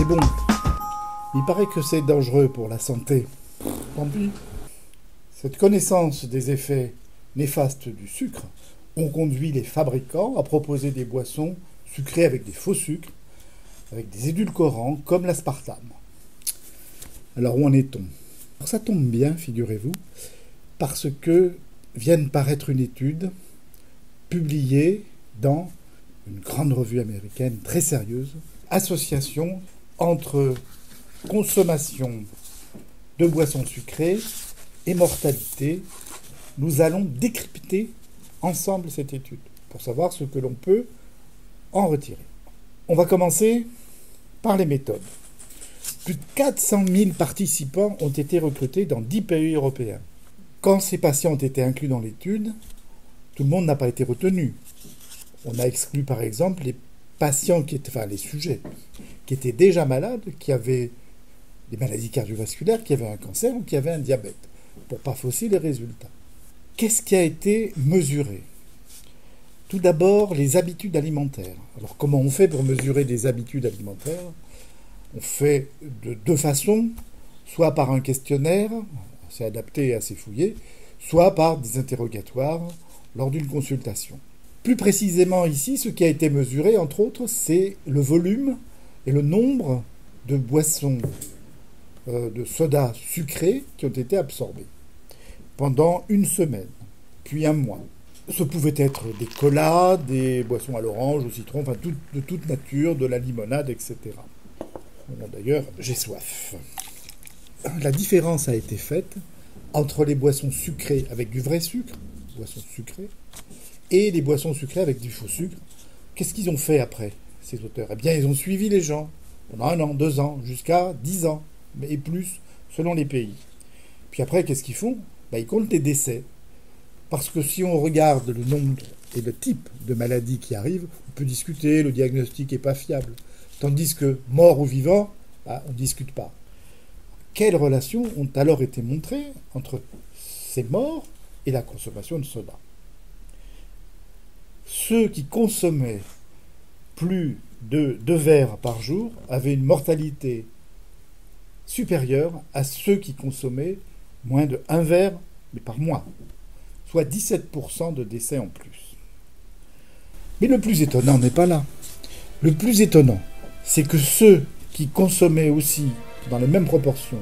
bon, il paraît que c'est dangereux pour la santé. Tant pis. Cette connaissance des effets néfastes du sucre ont conduit les fabricants à proposer des boissons sucrées avec des faux sucres, avec des édulcorants comme l'aspartame. Alors où en est-on? Ça tombe bien, figurez-vous, parce que vient de paraître une étude publiée dans une grande revue américaine très sérieuse, association entre consommation de boissons sucrées et mortalité. Nous allons décrypter ensemble cette étude pour savoir ce que l'on peut en retirer. On va commencer par les méthodes. Plus de 400 000 participants ont été recrutés dans 10 pays européens. Quand ces patients ont été inclus dans l'étude, tout le monde n'a pas été retenu. On a exclu par exemple les patients les sujets qui étaient déjà malades, qui avaient des maladies cardiovasculaires, qui avaient un cancer ou qui avaient un diabète, pour ne pas fausser les résultats. Qu'est-ce qui a été mesuré? Tout d'abord, les habitudes alimentaires. Alors comment on fait pour mesurer des habitudes alimentaires? On fait de deux façons, soit par un questionnaire, assez adapté et assez fouillé, soit par des interrogatoires lors d'une consultation. Plus précisément ici, ce qui a été mesuré, entre autres, c'est le volume et le nombre de boissons de soda sucrés qui ont été absorbées pendant une semaine, puis un mois. Ce pouvait être des colas, des boissons à l'orange, au citron, enfin de toute nature, de la limonade, etc. Bon, d'ailleurs, j'ai soif. La différence a été faite entre les boissons sucrées avec du vrai sucre, boissons sucrées, et les boissons sucrées avec du faux sucre. Qu'est-ce qu'ils ont fait après, ces auteurs? Eh bien, ils ont suivi les gens pendant 1 an, 2 ans, jusqu'à 10 ans, et plus, selon les pays. Puis après, qu'est-ce qu'ils font? Ils comptent les décès. Parce que si on regarde le nombre et le type de maladies qui arrivent, on peut discuter, le diagnostic n'est pas fiable. Tandis que mort ou vivant, on ne discute pas. Quelles relations ont alors été montrées entre ces morts et la consommation de soda? Ceux qui consommaient plus de 2 verres par jour avaient une mortalité supérieure à ceux qui consommaient moins de 1 verre, mais par mois, soit 17% de décès en plus. Mais le plus étonnant n'est pas là. Le plus étonnant, c'est que ceux qui consommaient aussi, dans les mêmes proportions,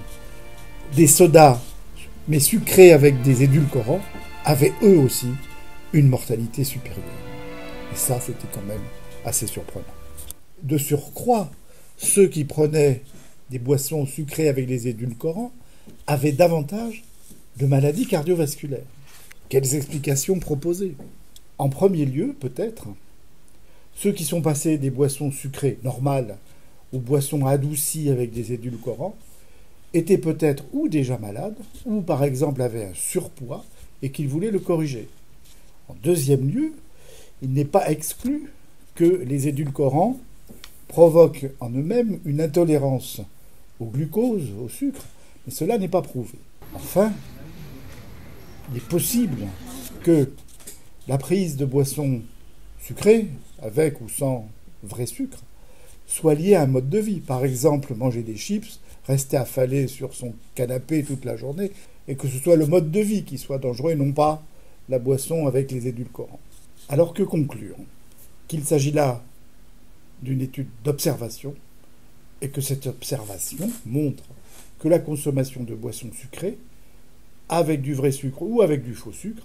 des sodas, mais sucrés avec des édulcorants, avaient eux aussi une mortalité supérieure. Et ça, c'était quand même assez surprenant. De surcroît, ceux qui prenaient des boissons sucrées avec des édulcorants avaient davantage de maladies cardiovasculaires. Quelles explications proposer? En premier lieu, peut-être, ceux qui sont passés des boissons sucrées normales aux boissons adoucies avec des édulcorants étaient peut-être ou déjà malades, ou par exemple avaient un surpoids et qu'ils voulaient le corriger. En deuxième lieu, il n'est pas exclu que les édulcorants provoquent en eux-mêmes une intolérance au glucose, au sucre, mais cela n'est pas prouvé. Enfin, il est possible que la prise de boissons sucrées, avec ou sans vrai sucre, soit liée à un mode de vie. Par exemple, manger des chips, rester affalé sur son canapé toute la journée, et que ce soit le mode de vie qui soit dangereux et non pas la boisson avec les édulcorants. Alors que conclure? Qu'il s'agit là d'une étude d'observation, et que cette observation montre que la consommation de boissons sucrées, avec du vrai sucre ou avec du faux sucre,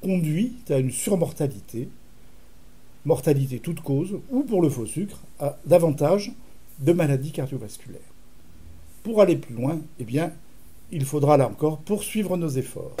conduit à une surmortalité, mortalité toute cause, ou pour le faux sucre, à davantage de maladies cardiovasculaires. Pour aller plus loin, il faudra là encore poursuivre nos efforts.